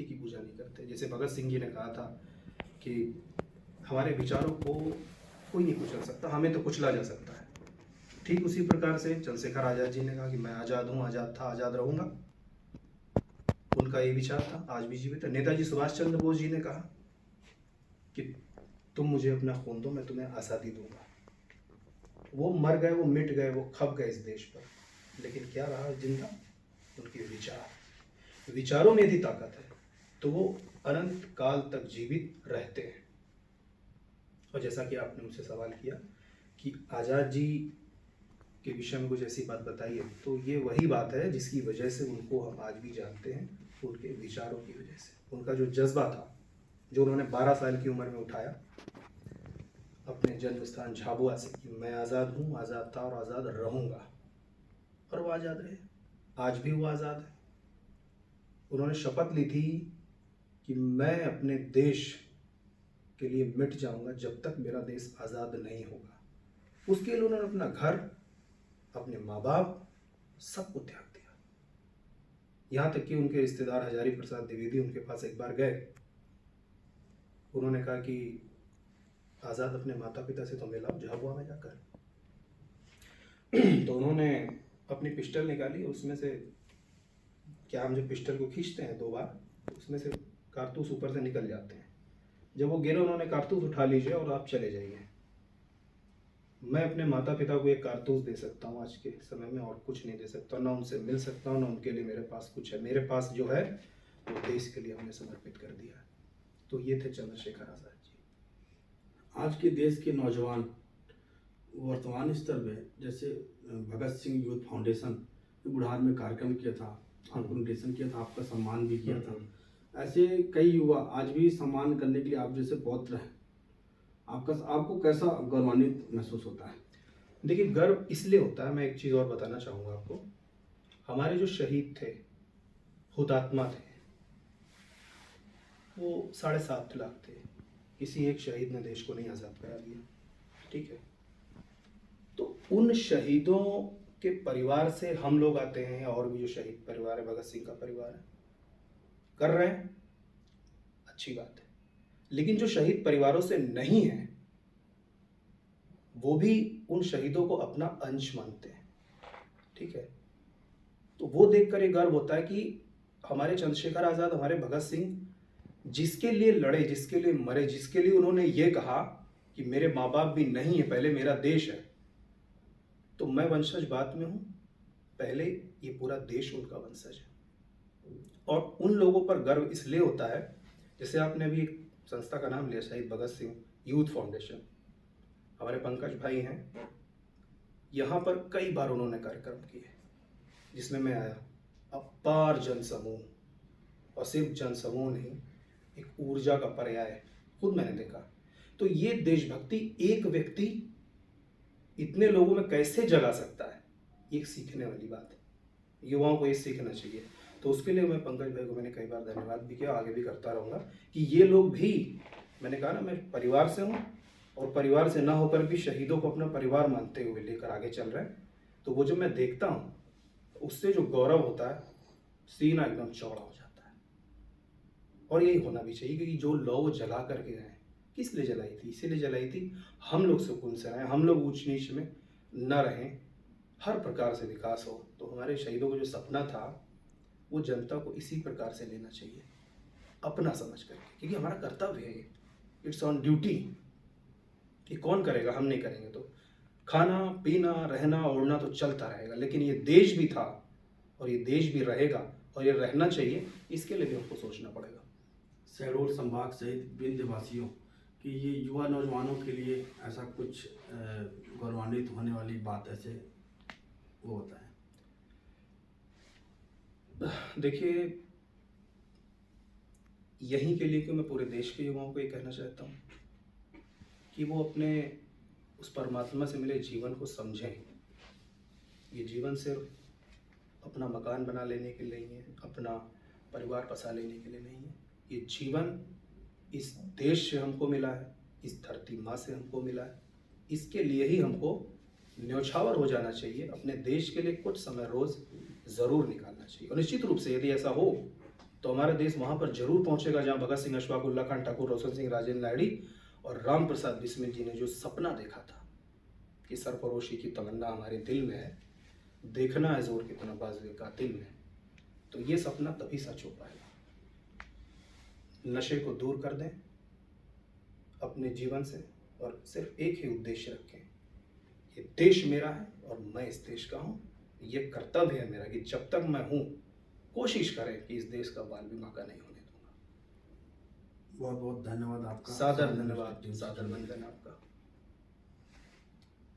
की पूजा नहीं करते। जैसे भगत सिंह जी ने कहा था कि हमारे विचारों को कोई नहीं कुचल सकता, हमें तो कुचला जा सकता है। ठीक उसी प्रकार से चंद्रशेखर आज़ाद जी ने कहा कि मैं आज़ाद हूँ, आज़ाद था, आज़ाद रहूँगा। उनका ये विचार था, आज भी जीवित है। नेताजी सुभाष चंद्र बोस जी ने कहा कि तुम मुझे अपना खून दो, मैं तुम्हें आज़ादी दूंगा। वो मर गए, वो मिट गए, वो खप गए इस देश पर, लेकिन क्या रहा जिंदा? उनके विचार। विचारों में यदि ताकत है तो वो अनंत काल तक जीवित रहते हैं। और जैसा कि आपने मुझसे सवाल किया कि आज़ाद जी के विषय में कुछ ऐसी बात बताइए, तो ये वही बात है जिसकी वजह से उनको हम आज भी जानते हैं, उनके विचारों की वजह से। उनका जो जज्बा था, जो उन्होंने 12 साल की उम्र में उठाया अपने जन्म स्थान झाबुआ से कि मैं आज़ाद हूँ, आज़ाद था और आज़ाद रहूँगा, और वो आज़ाद रहे। आज भी वो आज़ाद है। उन्होंने शपथ ली थी कि मैं अपने देश के लिए मिट जाऊंगा जब तक मेरा देश आज़ाद नहीं होगा। उसके लिए उन्होंने अपना घर, अपने माँ बाप, सबको त्याग दिया। यहाँ तक कि उनके रिश्तेदार हजारी प्रसाद द्विवेदी उनके पास एक बार गए। उन्होंने कहा कि आज़ाद अपने माता पिता से तो मिलाओ झाबुआ में जाकर। तो उन्होंने अपनी पिस्टल निकाली, उसमें से क्या, हम जब पिस्टल को खींचते हैं 2 बार, उसमें से कारतूस ऊपर से निकल जाते हैं। जब वो गिरे, उन्होंने कारतूस उठा लीजिए और आप चले जाइए। मैं अपने माता पिता को एक कारतूस दे सकता हूँ आज के समय में, और कुछ नहीं दे सकता। ना उनसे मिल सकता हूँ, ना उनके लिए मेरे पास कुछ है। मेरे पास जो है वो देश के लिए हमने समर्पित कर दिया। तो ये थे चंद्रशेखर आज़ाद जी। आज के देश के नौजवान वर्तमान स्तर में, जैसे भगत सिंह यूथ फाउंडेशन ने बुढ़ार में कार्यक्रम किया था, आपको इन्विटेशन किया था, आपका सम्मान भी किया था। ऐसे कई युवा आज भी सम्मान करने के लिए आप जैसे पौत्र हैं, आपको कैसा गौरवान्वित महसूस होता है? देखिए, गर्व इसलिए होता है, मैं एक चीज़ और बताना चाहूँगा आपको। हमारे जो शहीद थे, हुतात्मा थे, वो 7.5 लाख थे। किसी एक शहीद ने देश को नहीं आज़ाद करा दिया, ठीक है। तो उन शहीदों के परिवार से हम लोग आते हैं, और भी जो शहीद परिवार है, भगत सिंह का परिवार है, कर रहे हैं, अच्छी बात है। लेकिन जो शहीद परिवारों से नहीं है, वो भी उन शहीदों को अपना अंश मानते हैं, ठीक है। तो वो देखकर ये गर्व होता है कि हमारे चंद्रशेखर आज़ाद, हमारे भगत सिंह, जिसके लिए लड़े, जिसके लिए मरे, जिसके लिए उन्होंने ये कहा कि मेरे माँ बाप भी नहीं है, पहले मेरा देश है, तो मैं वंशज बाद में हूँ, पहले ये पूरा देश उनका वंशज है। और उन लोगों पर गर्व इसलिए होता है, जैसे आपने अभी एक संस्था का नाम लिया, शहीद भगत सिंह यूथ फाउंडेशन, हमारे पंकज भाई हैं। यहाँ पर कई बार उन्होंने कार्यक्रम किए जिसमें मैं आया। अपार जन समूह, और सिर्फ जन समूह नहीं, एक ऊर्जा का पर्याय खुद मैंने देखा। तो ये देशभक्ति एक व्यक्ति इतने लोगों में कैसे जगा सकता है, ये सीखने वाली बात है। युवाओं को ये सीखना चाहिए। तो उसके लिए मैं पंकज भाई को मैंने कई बार धन्यवाद भी किया, आगे भी करता रहूँगा कि ये लोग भी, मैंने कहा ना, मैं परिवार से हूँ, और परिवार से ना होकर भी शहीदों को अपना परिवार मानते हुए लेकर आगे चल रहे हैं। तो वो जब मैं देखता हूँ, उससे जो गौरव होता है, सीना एकदम चौड़ा हो जाता है। और यही होना भी चाहिए, क्योंकि जो लौ वो जला करके गए, किस लिए जलाई थी? इसीलिए जलाई थी हम लोग सुकून से रहें, हम लोग ऊंच नीच में न रहें, हर प्रकार से विकास हो। तो हमारे शहीदों का जो सपना था, वो जनता को इसी प्रकार से लेना चाहिए, अपना समझ करके, क्योंकि हमारा कर्तव्य है, इट्स ऑन ड्यूटी। ये कौन करेगा? हम नहीं करेंगे तो खाना पीना रहना ओढ़ना तो चलता रहेगा, लेकिन ये देश भी था और ये देश भी रहेगा, और ये रहना चाहिए, इसके लिए भी हमको सोचना पड़ेगा। शहडोल संभाग सहित विंध्य वासियों कि ये युवा नौजवानों के लिए ऐसा कुछ गौरवान्वित होने वाली बात ऐसे वो होता है? देखिए, यहीं के लिए कि मैं पूरे देश के युवाओं को ये कहना चाहता हूँ कि वो अपने उस परमात्मा से मिले जीवन को समझें। ये जीवन सिर्फ अपना मकान बना लेने के लिए नहीं है, अपना परिवार बसा लेने के लिए नहीं है। ये जीवन इस देश से हमको मिला है, इस धरती माँ से हमको मिला है। इसके लिए ही हमको न्यौछावर हो जाना चाहिए, अपने देश के लिए कुछ समय रोज़ ज़रूर निकालना चाहिए। और निश्चित रूप से यदि ऐसा हो तो हमारा देश वहां पर जरूर पहुंचेगा जहां भगत सिंह, अशफाक उल्लाह खान ठाकुर, रोशन सिंह, राजेंद्र नायडी और राम प्रसाद बिस्मिल जी ने जो सपना देखा था कि सरफरोशी की तमन्ना हमारे दिल में है, देखना है जोर कितना बाजुए का दिल में, तो ये सपना तभी सच हो पाएगा। नशे को दूर कर दें अपने जीवन से और सिर्फ एक ही उद्देश्य रखें, ये देश मेरा है और मैं इस देश का हूँ। ये कर्तव्य है मेरा कि जब तक मैं हूँ कोशिश करें कि इस देश का बाल विमा का नहीं होने दूंगा। बहुत बहुत धन्यवाद आपका। सादर धन्यवाद, सादर वंदन आपका।